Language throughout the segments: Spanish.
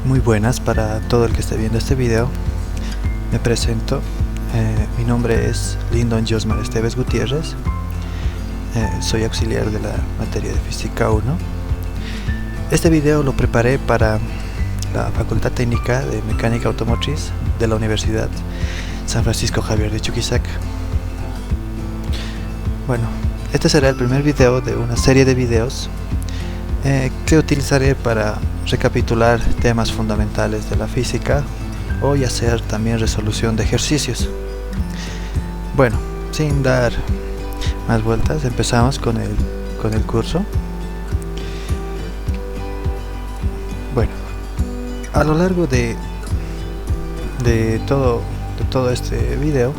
Muy buenas para todo el que esté viendo este video. Me presento, mi nombre es Lyndon Josmar Esteves Gutiérrez. Soy auxiliar de la materia de Física 1. Este video lo preparé para la Facultad Técnica de Mecánica Automotriz de la Universidad San Francisco Javier de Chuquisaca. Bueno, este será el primer video de una serie de videos que utilizaré para recapitular temas fundamentales de la física o y hacer también resolución de ejercicios. Bueno, sin dar más vueltas, empezamos con el curso. Bueno, a lo largo de todo este video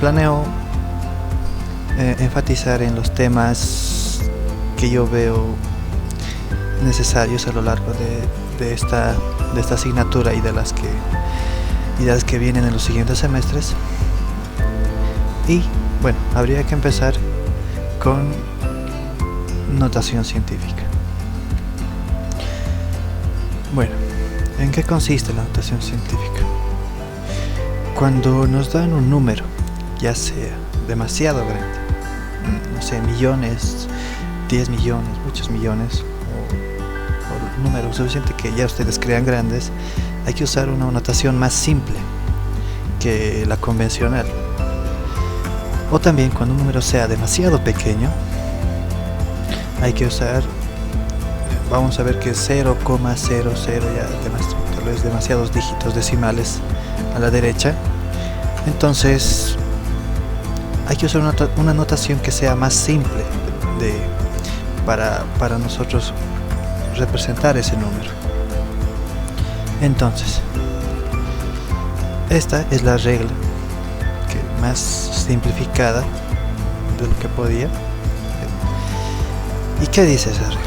planeo enfatizar en los temas que yo veo necesarios a lo largo de esta asignatura y de las que vienen en los siguientes semestres. Y bueno, habría que empezar con notación científica. Bueno, ¿en qué consiste la notación científica? Cuando nos dan un número, ya sea demasiado grande, no sé, millones, 10 millones, muchos millones, o número suficiente que ya ustedes crean grandes, hay que usar una notación más simple que la convencional. O también cuando un número sea demasiado pequeño, hay que usar, vamos a ver que 0,00 ya tal vez demasiados dígitos decimales a la derecha. Entonces hay que usar una notación que sea más simple para nosotros representar ese número. Entonces, esta es la regla más simplificada de lo que podía. ¿Y qué dice esa regla?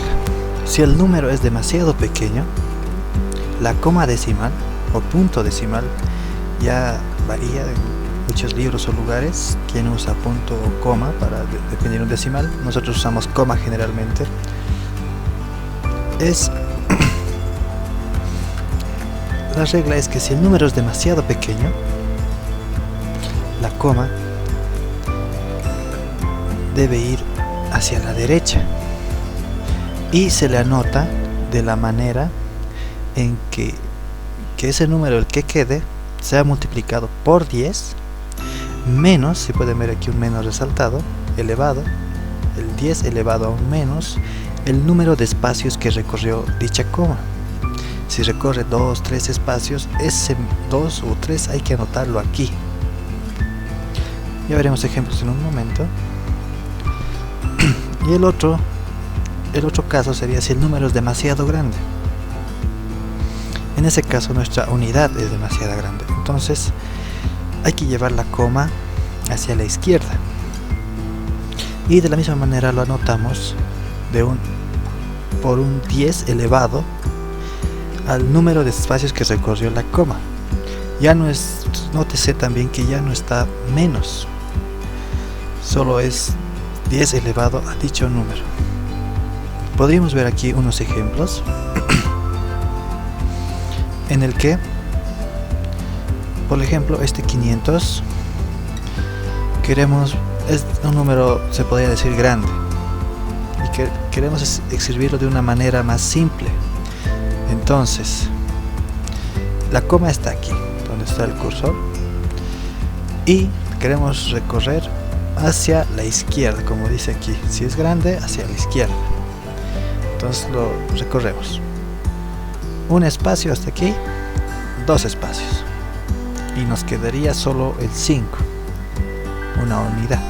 Si el número es demasiado pequeño, la coma decimal o punto decimal ya varía en muchos libros o lugares. Quien usa punto o coma para definir un decimal, nosotros usamos coma generalmente. La regla es que si el número es demasiado pequeño, la coma debe ir hacia la derecha y se le anota de la manera en que ese número, el que quede, sea multiplicado por 10 menos, si pueden ver aquí un menos resaltado, elevado, el 10 elevado a un menos el número de espacios que recorrió dicha coma. Si recorre 2, 3 espacios, ese 2 o 3 hay que anotarlo aquí. Ya veremos ejemplos en un momento. Y el otro caso sería si el número es demasiado grande. En ese caso nuestra unidad es demasiado grande, entonces hay que llevar la coma hacia la izquierda. Y de la misma manera lo anotamos por un 10 elevado al número de espacios que recorrió la coma. Ya no es, nótese también que ya no está menos, solo es 10 elevado a dicho número. Podríamos ver aquí unos ejemplos en el que, por ejemplo, este 500 es un número, se podría decir, grande, y que queremos escribirlo de una manera más simple. Entonces la coma está aquí donde está el cursor y queremos recorrer hacia la izquierda, como dice aquí. Si es grande, hacia la izquierda. Entonces lo recorremos un espacio hasta aquí, 2 espacios, y nos quedaría solo el 5, una unidad.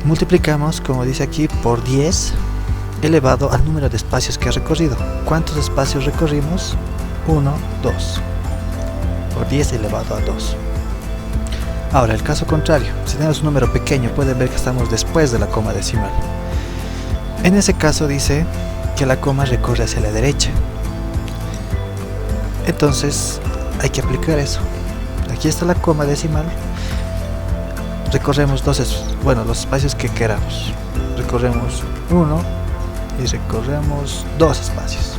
Multiplicamos, como dice aquí, por 10 elevado al número de espacios que ha recorrido. ¿Cuántos espacios recorrimos? 1, 2, por 10 elevado a 2. Ahora, el caso contrario, si tenemos un número pequeño, pueden ver que estamos después de la coma decimal. En ese caso dice que la coma recorre hacia la derecha. Entonces hay que aplicar eso. Aquí está la coma decimal. Recorremos los espacios que queramos. Recorremos 1 y recorremos 2 espacios.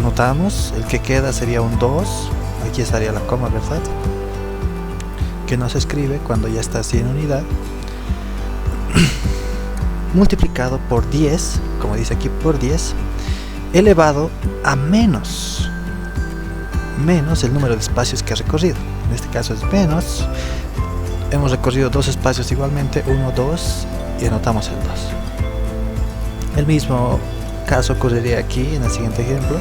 anotamos, el que queda sería un 2, aquí estaría la coma, ¿verdad? Que no se escribe cuando ya está así en unidad, multiplicado por 10, como dice aquí, por 10, elevado a menos el número de espacios que ha recorrido. En este caso es menos, hemos recorrido dos espacios igualmente, 1, 2, y anotamos el 2. El mismo caso ocurriría aquí en el siguiente ejemplo.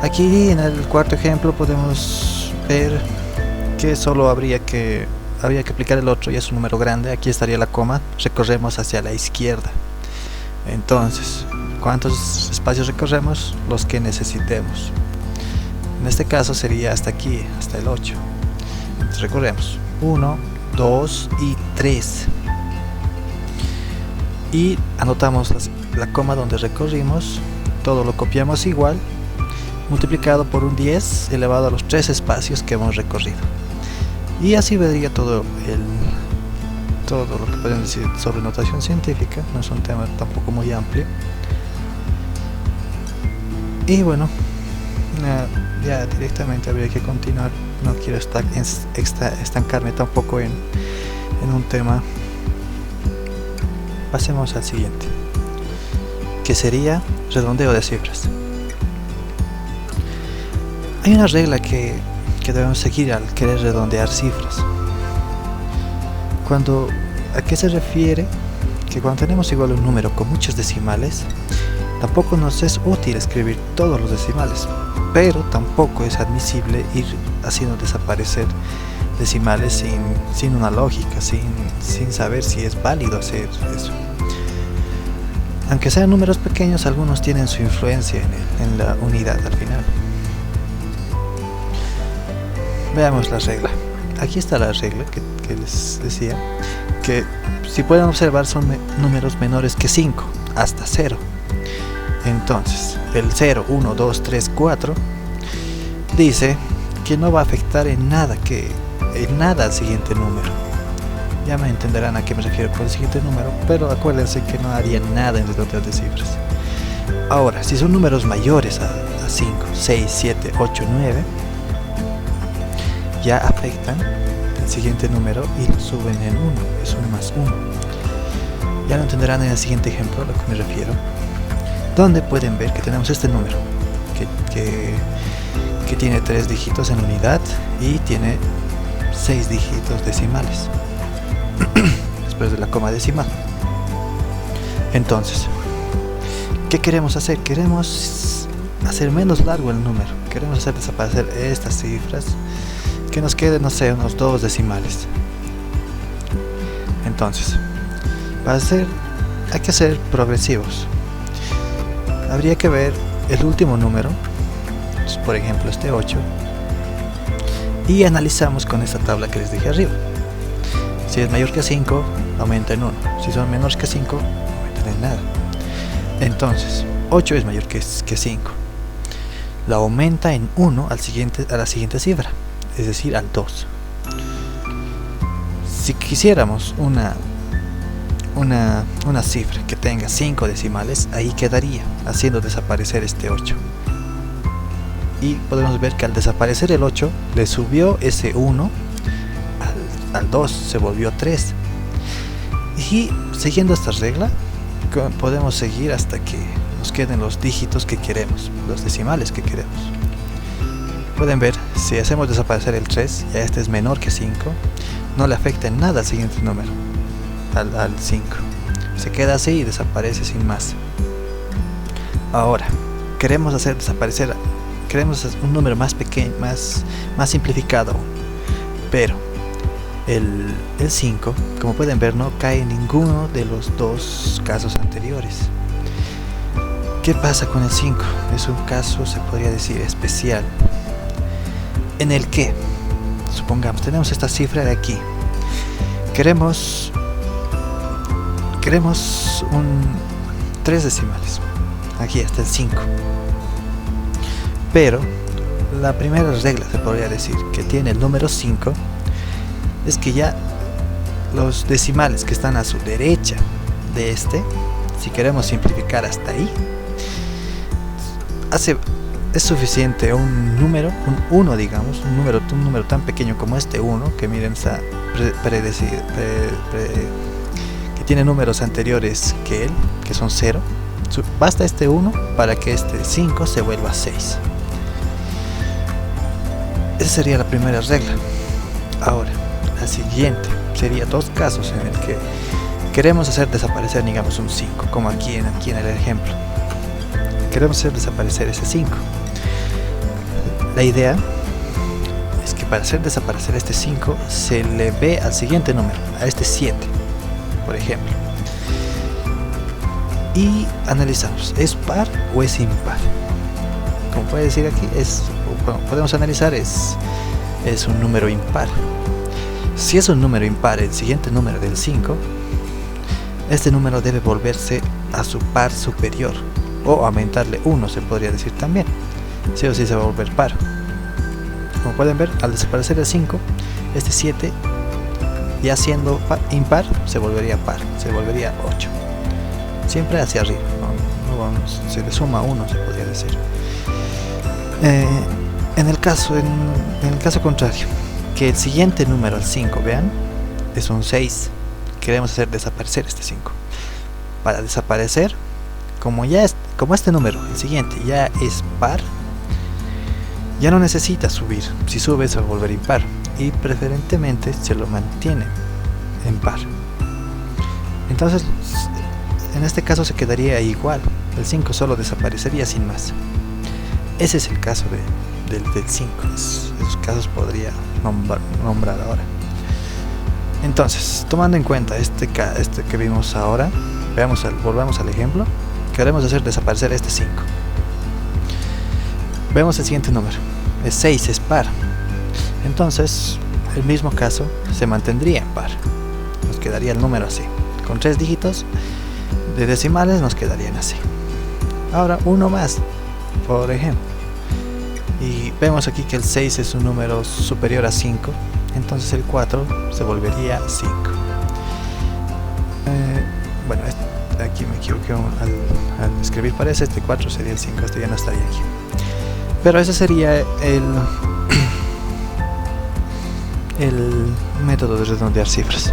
Aquí en el cuarto ejemplo podemos ver que solo habría que aplicar el otro, y es un número grande. Aquí estaría la coma, recorremos hacia la izquierda. Entonces, ¿cuántos espacios recorremos? Los que necesitemos. En este caso sería hasta aquí, hasta el 8. Entonces recorremos 1, 2 y 3. Y anotamos la coma donde recorrimos, todo lo copiamos igual, multiplicado por un 10 elevado a los 3 espacios que hemos recorrido. Y así vendría todo lo que podemos decir sobre notación científica. No es un tema tampoco muy amplio. Y bueno, ya directamente habría que continuar. No quiero estancarme tampoco en un tema. Pasemos al siguiente, que sería redondeo de cifras. Hay una regla que debemos seguir al querer redondear cifras. ¿A qué se refiere? Que cuando tenemos igual un número con muchos decimales, tampoco nos es útil escribir todos los decimales, pero tampoco es admisible ir haciendo desaparecer decimales sin una lógica, sin saber si es válido hacer eso. Aunque sean números pequeños, algunos tienen su influencia en la unidad al final. Veamos la regla. Aquí está la regla que les decía, que si pueden observar son números menores que 5 hasta 0. Entonces el 0, 1, 2, 3, 4 dice que no va a afectar en nada al siguiente número. Ya me entenderán a qué me refiero con el siguiente número, pero acuérdense que no haría nada en el redondeo de cifras. Ahora, si son números mayores a 5, 6, 7, 8, 9, ya afectan el siguiente número y lo suben en 1, es 1 más 1. Ya lo entenderán en el siguiente ejemplo a lo que me refiero, donde pueden ver que tenemos este número que tiene 3 dígitos en unidad y tiene 6 dígitos decimales después de la coma decimal. Entonces, ¿qué queremos hacer? Queremos hacer menos largo el número, queremos hacer desaparecer estas cifras, que nos queden, no sé, unos 2 decimales. Entonces, hay que ser progresivos. Habría que ver el último número, por ejemplo este 8, y analizamos con esta tabla que les dije arriba. Si es mayor que 5, aumenta en 1. Si son menores que 5, aumentan en nada. Entonces, 8 es mayor que 5. La aumenta en 1 a la siguiente cifra, es decir, al 2. Si quisiéramos una cifra que tenga 5 decimales, ahí quedaría, haciendo desaparecer este 8. Y podemos ver que al desaparecer el 8, le subió ese 1 al 2, se volvió 3. Y siguiendo esta regla, podemos seguir hasta que nos queden los dígitos que queremos, los decimales que queremos. Pueden ver, si hacemos desaparecer el 3, ya este es menor que 5, no le afecta en nada al siguiente número, al 5. Se queda así y desaparece sin más. Ahora, queremos hacer desaparecer, queremos un número más pequeño, más simplificado, pero el 5, como pueden ver, no cae en ninguno de los dos casos anteriores. ¿Qué pasa con el 5? Es un caso, se podría decir, especial, en el que, supongamos, tenemos esta cifra de aquí, queremos 3 decimales, aquí hasta el 5, pero la primera regla, se podría decir, que tiene el número 5 es que ya los decimales que están a su derecha de este, si queremos simplificar hasta ahí, es suficiente un número, un 1 digamos, un número tan pequeño como este 1, que miren está que tiene números anteriores que él, que son 0. Basta este 1 para que este 5 se vuelva 6. Esa sería la primera regla. Ahora, la siguiente sería dos casos en el que queremos hacer desaparecer, digamos, un 5, como aquí en el ejemplo. Queremos hacer desaparecer ese 5. La idea es que para hacer desaparecer este 5 se le ve al siguiente número, a este 7, por ejemplo. Y analizamos, ¿es par o es impar? Como puede decir aquí, podemos analizar, es un número impar. Si es un número impar, el siguiente número del 5, este número debe volverse a su par superior, o aumentarle 1, se podría decir también. Sí o sí se va a volver par. Como pueden ver, al desaparecer el 5, este 7, ya siendo impar, se volvería par, se volvería 8. Siempre hacia arriba, se le suma 1, se podría decir. En el caso contrario, que el siguiente número al 5, vean, es un 6. Queremos hacer desaparecer este 5. Para desaparecer, como este número, el siguiente, ya es par, ya no necesita subir. Si sube se va a volver impar, y preferentemente se lo mantiene en par. Entonces, en este caso se quedaría igual, el 5 solo desaparecería sin más. Ese es el caso del 5. Esos casos podría nombrar ahora. Entonces, tomando en cuenta este que vimos ahora, volvamos al ejemplo. Queremos hacer desaparecer este 5. Vemos el siguiente número, es 6, es par. Entonces, el mismo caso se mantendría en par. Nos quedaría el número así, con 3 dígitos de decimales nos quedarían así. Ahora uno más, por ejemplo, y vemos aquí que el 6 es un número superior a 5, entonces el 4 se volvería 5. Bueno, aquí me equivoqué al escribir, parece este 4 sería el 5, este ya no estaría aquí. Pero ese sería el método de redondear cifras.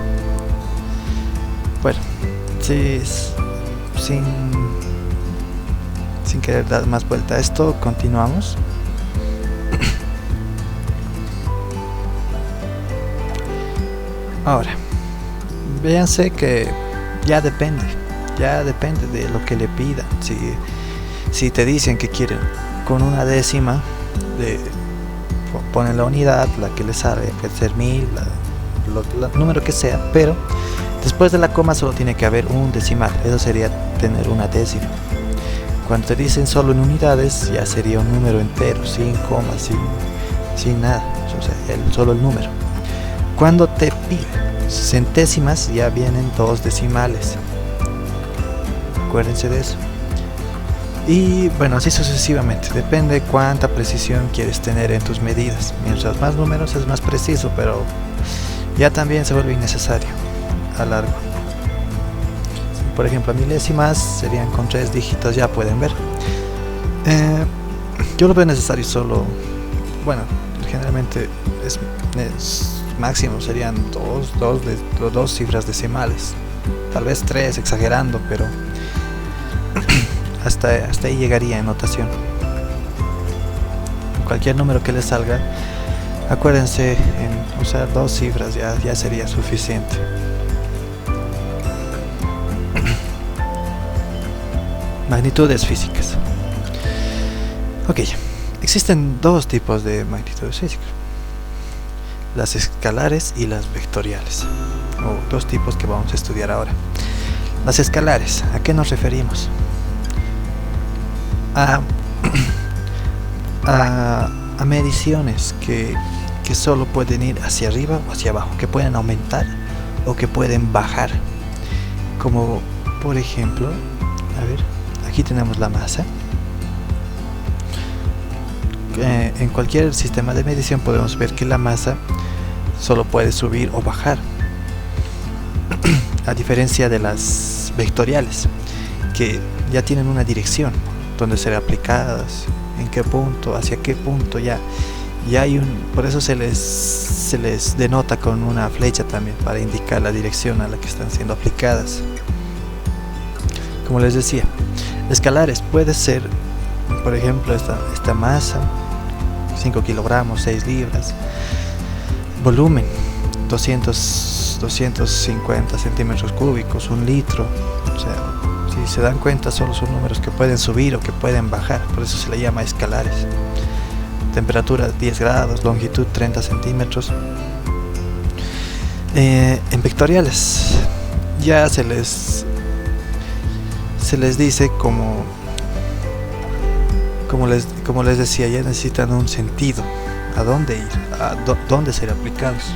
Bueno, sin querer dar más vuelta a esto, continuamos. Ahora, véanse que ya depende de lo que le pidan. Si te dicen que quieren con una décima, ponen la unidad, la que les sale, puede ser 1000, el número que sea, pero después de la coma solo tiene que haber un decimal. Eso sería tener una décima. Cuando te dicen solo en unidades, ya sería un número entero, sin coma, sin nada, o sea, solo el número. Cuando te piden centésimas, ya vienen 2 decimales. Acuérdense de eso. Y bueno, así sucesivamente, depende cuánta precisión quieres tener en tus medidas. Mientras más números es más preciso, pero ya también se vuelve innecesario a largo. Por ejemplo, milésimas serían con 3 dígitos, ya pueden ver. Yo lo veo necesario solo, bueno, generalmente es máximo serían dos cifras decimales, tal vez 3 exagerando, pero hasta ahí llegaría en notación. Cualquier número que les salga, acuérdense en usar 2 cifras, ya sería suficiente. Magnitudes físicas. Ok, existen 2 tipos de magnitudes físicas: las escalares y las vectoriales, o 2 tipos que vamos a estudiar ahora. Las escalares, ¿a qué nos referimos? A mediciones que solo pueden ir hacia arriba o hacia abajo, que pueden aumentar o que pueden bajar. Como por ejemplo, a ver, aquí tenemos la masa. En cualquier sistema de medición podemos ver que la masa solo puede subir o bajar, a diferencia de las vectoriales, que ya tienen una dirección. dónde serán aplicadas, en qué punto, hacia qué punto. Ya hay por eso se les denota con una flecha también, para indicar la dirección a la que están siendo aplicadas. Como les decía, escalares puede ser, por ejemplo, esta masa, 5 kilogramos, 6 libras, volumen 250 centímetros cúbicos, 1 litro. O sea, si se dan cuenta, solo son números que pueden subir o que pueden bajar, por eso se le llama escalares. Temperatura 10 grados, longitud 30 centímetros. En vectoriales ya se les dice como les decía, ya necesitan un sentido, a dónde ir, dónde ser aplicados.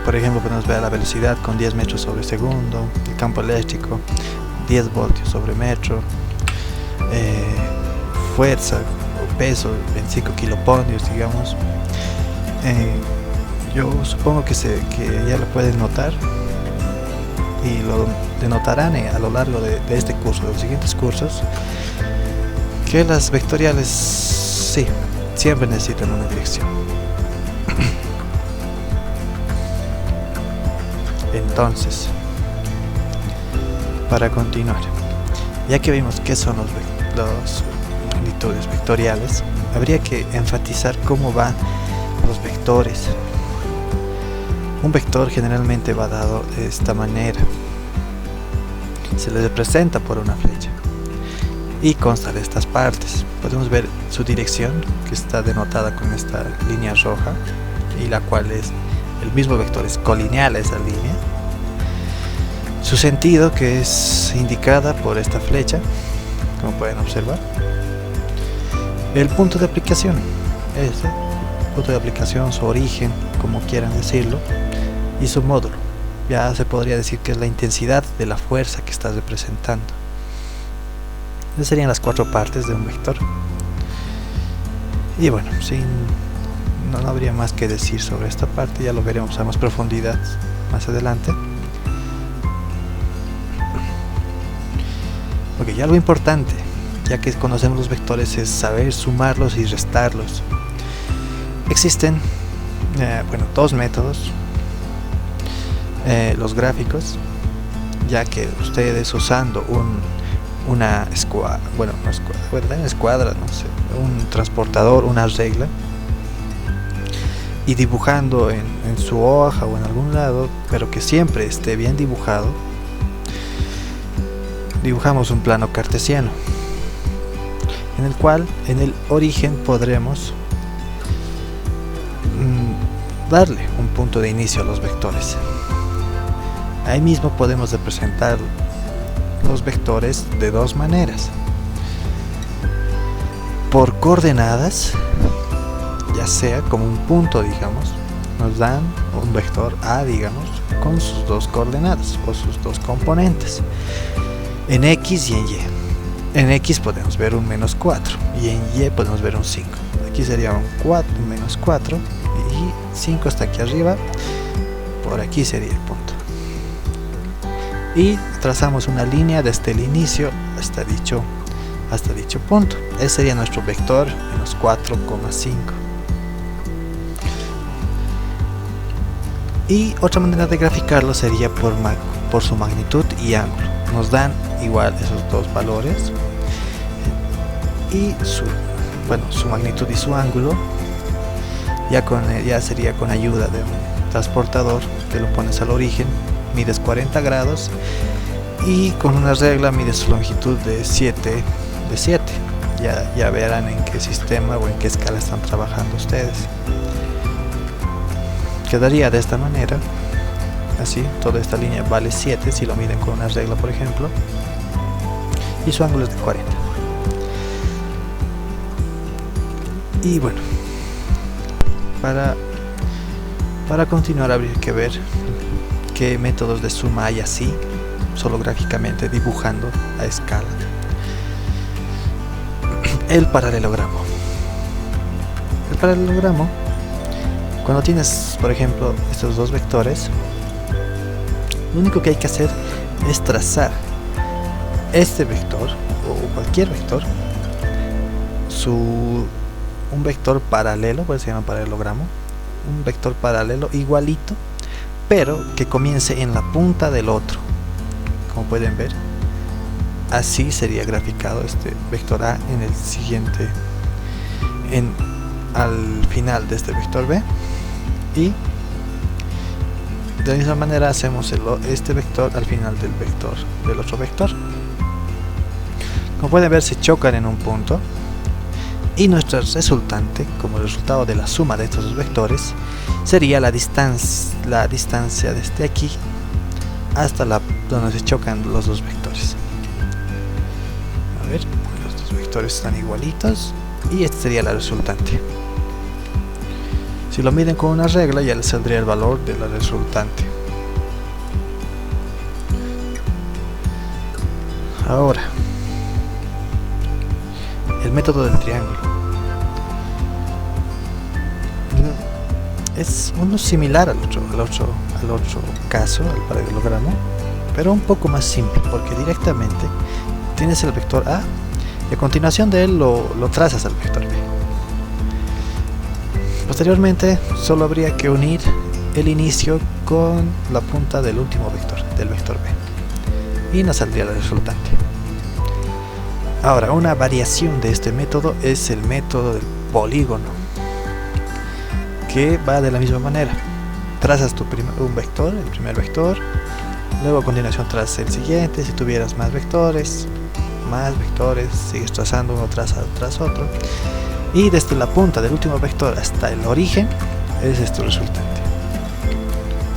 Por ejemplo, podemos ver la velocidad con 10 metros sobre segundo, el campo eléctrico 10 voltios sobre metro, fuerza o peso 25 kiloponios, digamos. Yo supongo que ya lo pueden notar y lo denotarán a lo largo de este curso, de los siguientes cursos, que las vectoriales sí, siempre necesitan una dirección. Entonces, para continuar, ya que vimos qué son las magnitudes vectoriales, habría que enfatizar cómo van los vectores. Un vector generalmente va dado de esta manera. Se le representa por una flecha y consta de estas partes. Podemos ver su dirección, que está denotada con esta línea roja, y la cual es el mismo vector, es colineal a esa línea. Su sentido, que es indicada por esta flecha, como pueden observar. El punto de aplicación, punto de aplicación, su origen, como quieran decirlo, y su módulo. Ya se podría decir que es la intensidad de la fuerza que está representando. Esas serían las 4 partes de un vector. Y bueno, no habría más que decir sobre esta parte, ya lo veremos a más profundidad más adelante. Ok, ya algo importante, ya que conocemos los vectores, es saber sumarlos y restarlos. Existen, dos métodos. Los gráficos, ya que ustedes usando una escuadra, un transportador, una regla, y dibujando en su hoja o en algún lado, pero que siempre esté bien dibujado, dibujamos un plano cartesiano, en el cual en el origen podremos darle un punto de inicio a los vectores. Ahí mismo podemos representar los vectores de 2 maneras: por coordenadas, ya sea como un punto, digamos, nos dan un vector A, digamos, con sus 2 coordenadas o sus 2 componentes, en X y en Y. En X podemos ver un -4 y en Y podemos ver un 5. Aquí sería un -4 y 5 hasta aquí arriba. Por aquí sería el punto. Y trazamos una línea desde el inicio hasta dicho punto. Ese sería nuestro vector -4,5. Y otra manera de graficarlo sería por su magnitud y ángulo. Nos dan igual esos 2 valores y su magnitud y su ángulo. Ya sería con ayuda de un transportador, que lo pones al origen, mides 40 grados y con una regla mides su longitud de 7. Ya verán en qué sistema o en qué escala están trabajando ustedes. Quedaría de esta manera, así, toda esta línea vale 7 si lo miden con una regla, por ejemplo, y su ángulo es de 40. Y bueno, para continuar habría que ver qué métodos de suma hay así, solo gráficamente, dibujando a escala. El paralelogramo. El paralelogramo, cuando tienes, por ejemplo, estos 2 vectores, lo único que hay que hacer es trazar este vector o cualquier vector, un vector paralelo, pues se llama paralelogramo, un vector paralelo igualito, pero que comience en la punta del otro. Como pueden ver, así sería graficado este vector A en el siguiente, al final de este vector B, y de la misma manera hacemos este vector al final del otro vector. Como pueden ver, se chocan en un punto, y nuestro resultante, como resultado de la suma de estos dos vectores, sería la distancia desde aquí hasta donde se chocan los dos vectores. A ver, los dos vectores están igualitos y este sería la resultante. Si lo miden con una regla, ya les saldría el valor de la resultante. Ahora, el método del triángulo es uno similar al otro caso, al paralelogramo, pero un poco más simple, porque directamente tienes el vector A y a continuación de él lo trazas al vector B. Posteriormente solo habría que unir el inicio con la punta del último vector, del vector B, y nos saldría la resultante. Ahora, una variación de este método es el método del polígono, que va de la misma manera. Trazas un vector, el primer vector, luego a continuación trazas el siguiente. Si tuvieras más vectores, sigues trazando uno tras otro, y desde la punta del último vector hasta el origen, ese es tu resultante.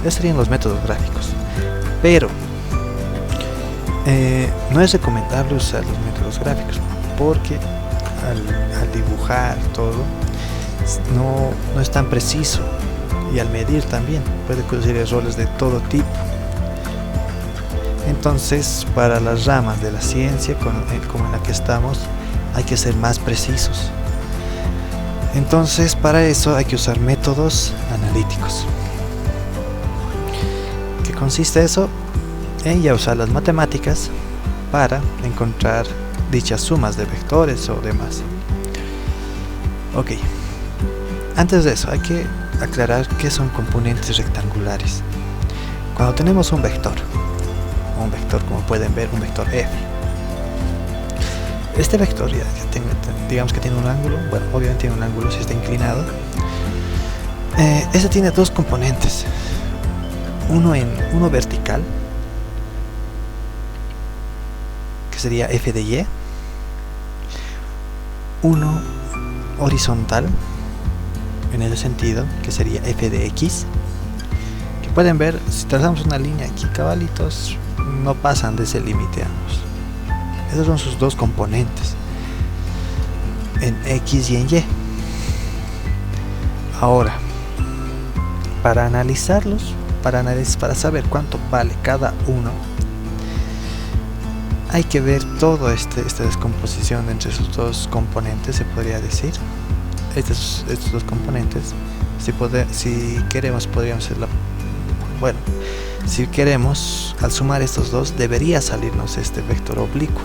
Esos serían los métodos gráficos, pero no es recomendable usar los métodos gráficos, porque al dibujar todo no es tan preciso, y al medir también puede producir errores de todo tipo. Entonces, para las ramas de la ciencia como en la que estamos, hay que ser más precisos. Entonces, para eso hay que usar métodos analíticos. ¿Qué consiste eso? En ya usar las matemáticas para encontrar dichas sumas de vectores o demás. Ok, antes de eso hay que aclarar qué son componentes rectangulares. Cuando tenemos un vector como pueden ver, un vector f, este vector digamos que tiene un ángulo, bueno, obviamente tiene un ángulo si está inclinado. Este tiene dos componentes, uno vertical, que sería f de y, uno horizontal, en ese sentido, que sería f de x, que pueden ver, si trazamos una línea aquí, cabalitos, no pasan de ese límite ambos. Esos son sus dos componentes, en x y en y. Ahora, para analizarlos, para saber cuánto vale cada uno, hay que ver toda esta descomposición entre esos dos componentes, se podría decir. Estos dos componentes, si queremos, podríamos hacerla. Bueno, si queremos, al sumar estos dos, debería salirnos este vector oblicuo.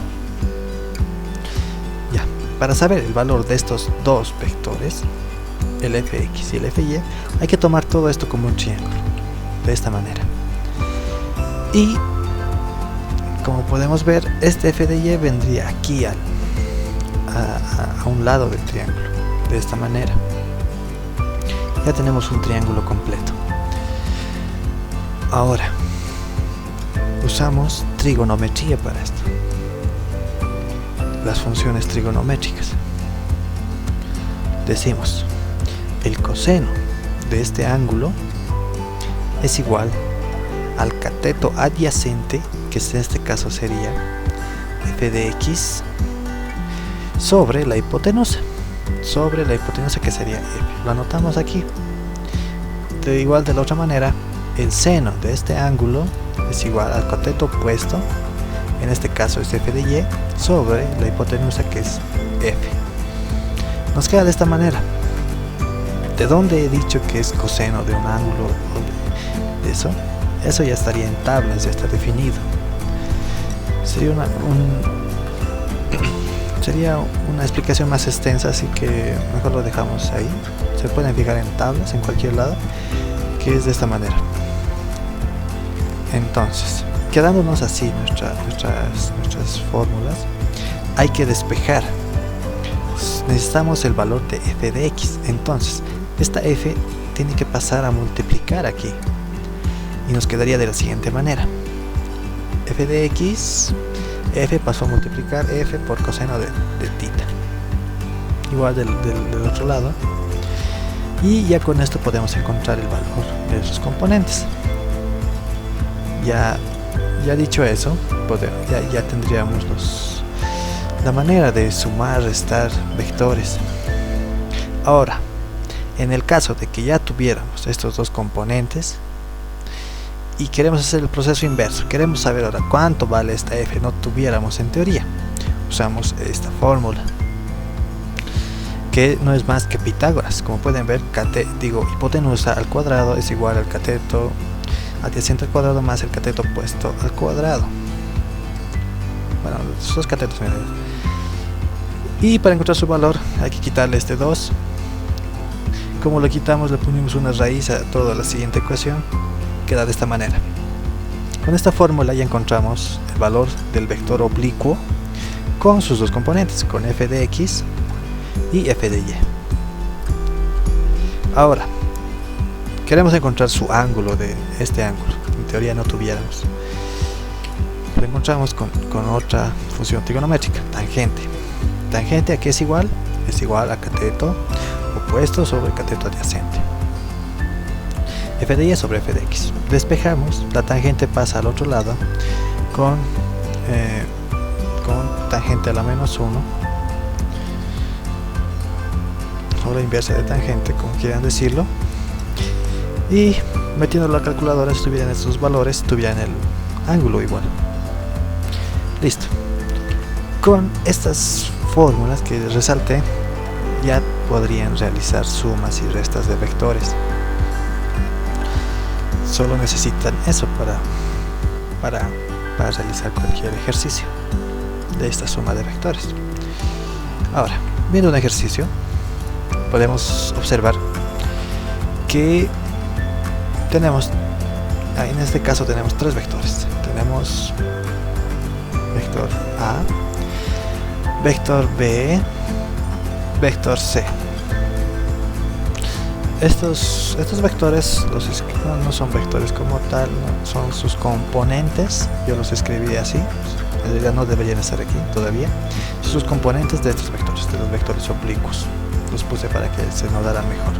Ya, para saber el valor de estos dos vectores, el fx y el fy, hay que tomar todo esto como un triángulo, de esta manera. Y como podemos ver, este f de y vendría aquí a un lado del triángulo, de esta manera. Ya tenemos un triángulo completo. Ahora usamos trigonometría para esto, las funciones trigonométricas. Decimos, el coseno de este ángulo es igual al cateto adyacente, que en este caso sería f de x, sobre la hipotenusa, que sería f. Lo anotamos aquí. De la otra manera, el seno de este ángulo es igual al cateto opuesto, en este caso es f de y, sobre la hipotenusa, que es f. Nos queda de esta manera. ¿De dónde he dicho que es coseno de un ángulo o de eso? Eso ya estaría en tablas, ya está definido. sería una explicación más extensa, así que mejor lo dejamos ahí. Se pueden fijar en tablas en cualquier lado, que es de esta manera. Entonces, quedándonos así nuestras fórmulas, hay que despejar. Necesitamos el valor de f de x. Entonces, esta f tiene que pasar a multiplicar aquí. Y nos quedaría de la siguiente manera. F de x, f pasó a multiplicar f por coseno de tita. Igual del otro lado. Y ya con esto podemos encontrar el valor de sus componentes. Ya dicho eso, ya tendríamos la manera de sumar, restar vectores. Ahora, en el caso de que ya tuviéramos estos dos componentes y queremos hacer el proceso inverso, queremos saber ahora cuánto vale esta f, no tuviéramos en teoría, usamos esta fórmula, que no es más que Pitágoras. Como pueden ver, hipotenusa al cuadrado es igual al cateto adyacente al cuadrado más el cateto opuesto al cuadrado. Bueno, esos catetos, miren. Y para encontrar su valor hay que quitarle este 2. Como lo quitamos, le ponemos una raíz a toda la siguiente ecuación. Queda de esta manera. Con esta fórmula ya encontramos el valor del vector oblicuo con sus dos componentes, con f de x y f de y. Ahora, queremos encontrar su ángulo de este ángulo. En teoría no tuviéramos. Lo encontramos con otra función trigonométrica, tangente. Tangente a qué es igual? Es igual a cateto opuesto sobre cateto adyacente. F de y sobre f de x. Despejamos, la tangente pasa al otro lado con tangente a la menos 1, o la inversa de tangente, como quieran decirlo. Y metiendo la calculadora, si tuvieran estos valores, tuvieran el ángulo igual. Listo. Con estas fórmulas que resalté, ya podrían realizar sumas y restas de vectores. Solo necesitan eso para realizar cualquier ejercicio de esta suma de vectores. Ahora, viendo un ejercicio, podemos observar que tenemos, en este caso tenemos tres vectores. Tenemos vector A, vector B, vector C. Estos vectores no son vectores como tal, no, son sus componentes. Yo los escribí así, en realidad no deberían estar aquí todavía. Sus componentes de estos vectores, de los vectores oblicuos. Los puse para que se notara mejor.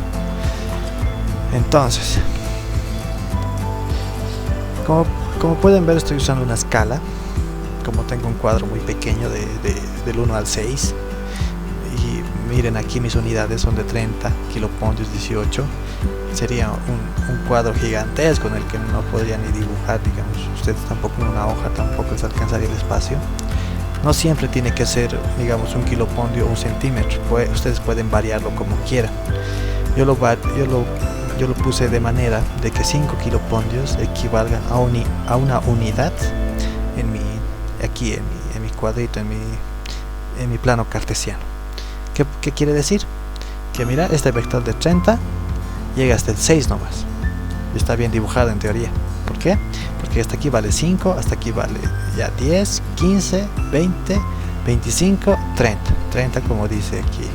Entonces, como pueden ver, estoy usando una escala. Como tengo un cuadro muy pequeño del 1 al 6, y miren, aquí mis unidades son de 30 kilopontios 18, sería un cuadro gigantesco en el que no podría ni dibujar, digamos. Ustedes tampoco, en una hoja tampoco les alcanzaría el espacio. No siempre tiene que ser, digamos, un kilopondio o un centímetro. Ustedes pueden variarlo como quieran. Yo lo puse de manera de que 5 kilopondios equivalgan a una unidad aquí en mi cuadrito, en mi plano cartesiano. ¿Qué quiere decir? Que mira, este vector de 30 llega hasta el 6 nomás. Y está bien dibujado en teoría. ¿Por qué? Porque hasta aquí vale 5, hasta aquí vale ya 10, 15, 20, 25, 30. 30 como dice aquí.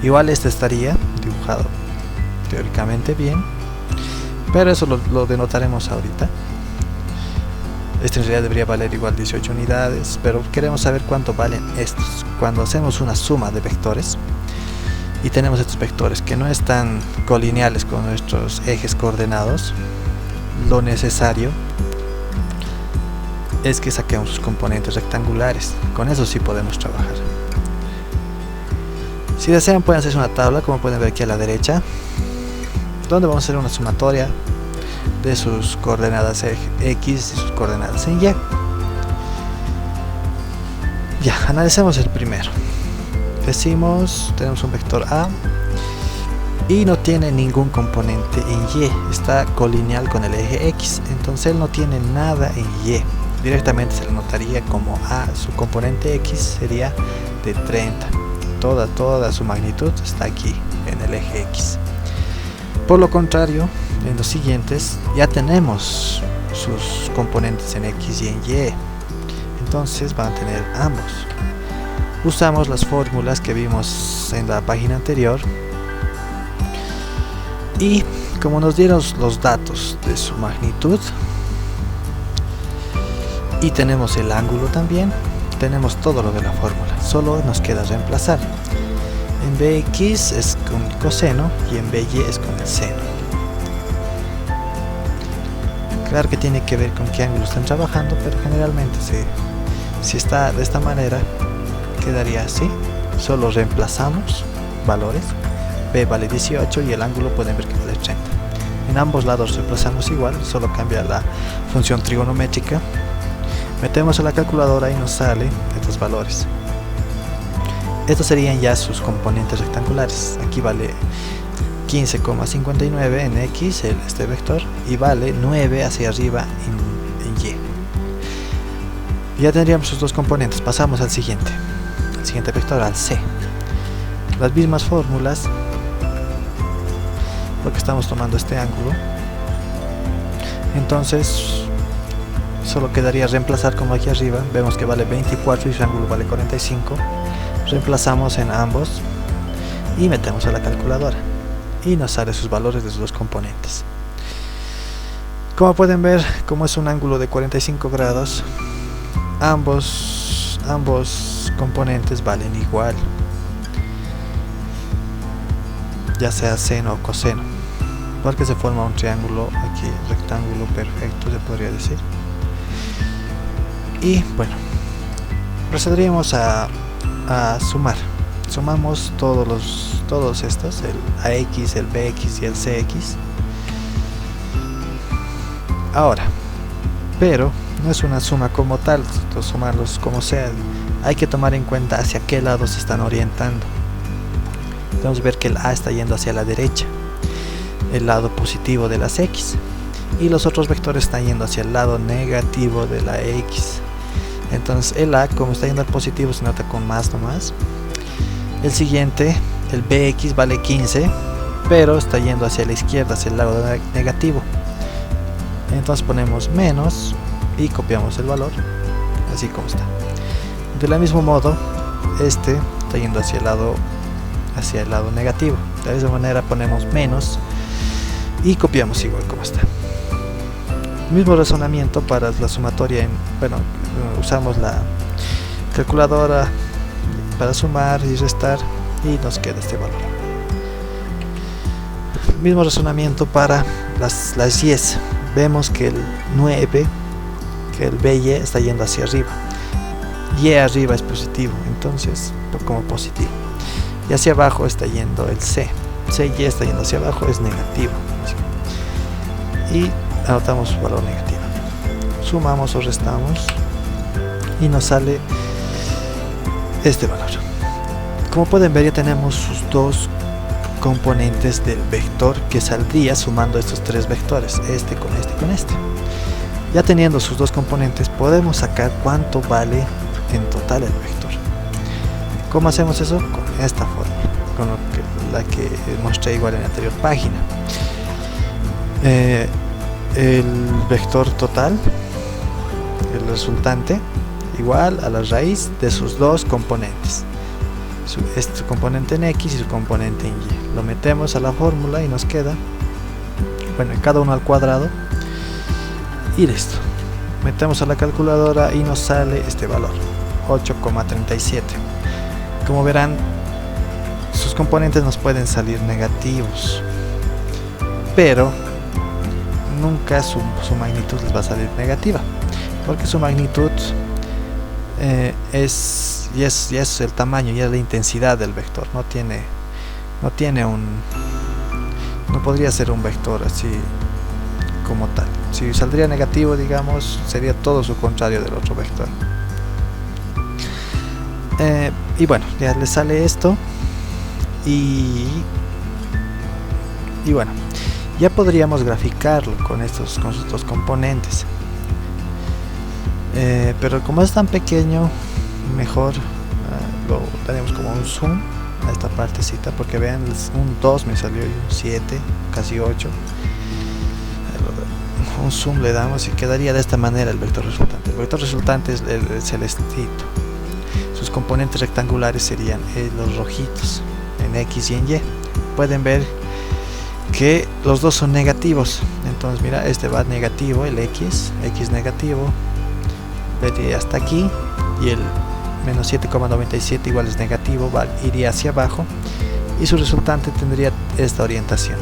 Igual este estaría dibujado teóricamente bien, pero eso lo denotaremos ahorita. Este en realidad debería valer igual 18 unidades, pero queremos saber cuánto valen estos. Cuando hacemos una suma de vectores y tenemos estos vectores que no están colineales con nuestros ejes coordenados, lo necesario es que saquemos sus componentes rectangulares. Con eso sí podemos trabajar. Si desean, pueden hacer una tabla, como pueden ver aquí a la derecha, donde vamos a hacer una sumatoria de sus coordenadas X y sus coordenadas en Y. Ya, analicemos el primero. Tenemos un vector A y no tiene ningún componente en Y, está colineal con el eje X, entonces él no tiene nada en Y. directamente se le notaría como su componente X sería de 30. Toda su magnitud está aquí en el eje X. Por lo contrario, en los siguientes ya tenemos sus componentes en X y en Y, entonces van a tener ambos. Usamos las fórmulas que vimos en la página anterior y como nos dieron los datos de su magnitud y tenemos el ángulo también, tenemos todo lo de la fórmula, solo nos queda reemplazar. En Bx es con el coseno y en By es con el seno. Claro que tiene que ver con qué ángulo están trabajando, pero generalmente si está de esta manera quedaría así. Solo reemplazamos valores. B vale 18 y el ángulo pueden ver que vale 30. En ambos lados reemplazamos igual, solo cambia la función trigonométrica. Metemos a la calculadora y nos salen estos valores. Estos serían ya sus componentes rectangulares. Aquí vale 15,59 en X, este vector, y vale 9 hacia arriba en Y. Ya tendríamos sus dos componentes. Pasamos al siguiente vector, al C. Las mismas fórmulas, porque estamos tomando este ángulo. Entonces solo quedaría reemplazar como aquí arriba. Vemos que vale 24 y su ángulo vale 45. Reemplazamos en ambos y metemos a la calculadora y nos sale sus valores de sus dos componentes. Como pueden ver, como es un ángulo de 45 grados, ambos componentes valen igual, ya sea seno o coseno, porque se forma un triángulo aquí, rectángulo perfecto se podría decir. Y bueno, procederíamos a sumar. Sumamos todos estos, el AX, el BX y el CX. Ahora, pero no es una suma como tal, sumarlos como sea. Hay que tomar en cuenta hacia qué lado se están orientando. Podemos ver que el A está yendo hacia la derecha, el lado positivo de las X, y los otros vectores están yendo hacia el lado negativo de la X. Entonces el A, como está yendo al positivo, se nota con más nomás. El siguiente, el BX, vale 15, pero está yendo hacia la izquierda, hacia el lado negativo. Entonces ponemos menos y copiamos el valor, así como está. De la mismo modo, este está yendo hacia el lado negativo. De esa manera ponemos menos y copiamos igual como está. Mismo razonamiento para la sumatoria. Usamos la calculadora para sumar y restar y nos queda este valor. Mismo razonamiento para las Y's. Vemos que el 9, que el BY está yendo hacia arriba. Y arriba es positivo, entonces como positivo. Y hacia abajo está yendo el C. CY está yendo hacia abajo, es negativo. Y anotamos su valor negativo. Sumamos o restamos y nos sale este valor. Como pueden ver, ya tenemos sus dos componentes del vector que saldría sumando estos tres vectores, este con este con este. Ya teniendo sus dos componentes, podemos sacar cuánto vale en total el vector. ¿Cómo hacemos eso? Con esta fórmula, con la que mostré igual en la anterior página. El vector total, el resultante, igual a la raíz de sus dos componentes, su componente en X y su componente en Y. Lo metemos a la fórmula y nos queda, cada uno al cuadrado, y listo. Metemos a la calculadora y nos sale este valor, 8,37. Como verán, sus componentes nos pueden salir negativos, pero nunca su magnitud les va a salir negativa, porque su magnitud es el tamaño, ya es la intensidad del vector. No podría ser un vector así como tal. Si saldría negativo, digamos, sería todo su contrario del otro vector. Y bueno, ya le sale esto y bueno, ya podríamos graficarlo con sus dos componentes. pero como es tan pequeño, mejor lo tenemos como un zoom a esta partecita, porque vean, un 2 me salió y un 7, casi 8. Un zoom le damos y quedaría de esta manera el vector resultante. El vector resultante es el celestito. Sus componentes rectangulares serían los rojitos en X y en Y. Pueden ver que los dos son negativos. Entonces mira, este va negativo, el X negativo, vería hasta aquí, y el menos 7,97 igual es negativo, iría hacia abajo, y su resultante tendría esta orientación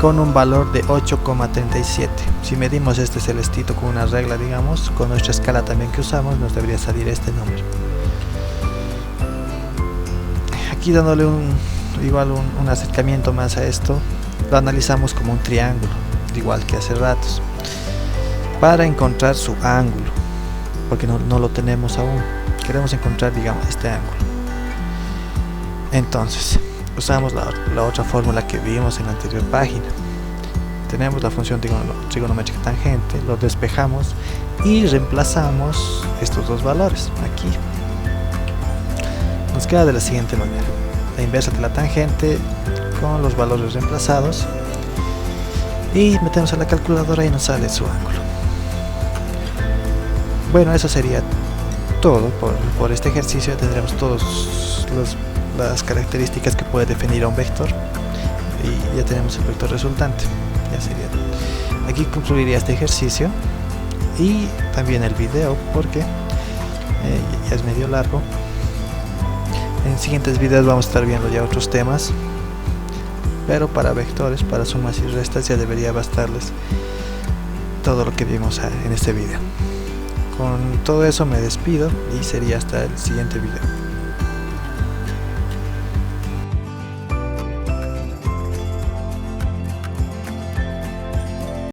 con un valor de 8,37. Si medimos este celestito con una regla, digamos, con nuestra escala también que usamos, nos debería salir este número. Aquí dándole un acercamiento más a esto, lo analizamos como un triángulo, igual que hace ratos, para encontrar su ángulo, porque no lo tenemos aún. Queremos encontrar, digamos, este ángulo. Entonces usamos la otra fórmula que vimos en la anterior página. Tenemos la función trigonométrica tangente, lo despejamos y reemplazamos estos dos valores aquí. Nos queda de la siguiente manera: la inversa de la tangente con los valores reemplazados, y metemos a la calculadora y nos sale su ángulo. Bueno, eso sería todo por este ejercicio. Ya tendremos todas las características que puede definir a un vector, y ya tenemos el vector resultante. Ya sería. Aquí concluiría este ejercicio y también el video, porque ya es medio largo. En siguientes videos vamos a estar viendo ya otros temas, pero para vectores, para sumas y restas, ya debería bastarles todo lo que vimos en este video. Con todo eso me despido y sería hasta el siguiente video.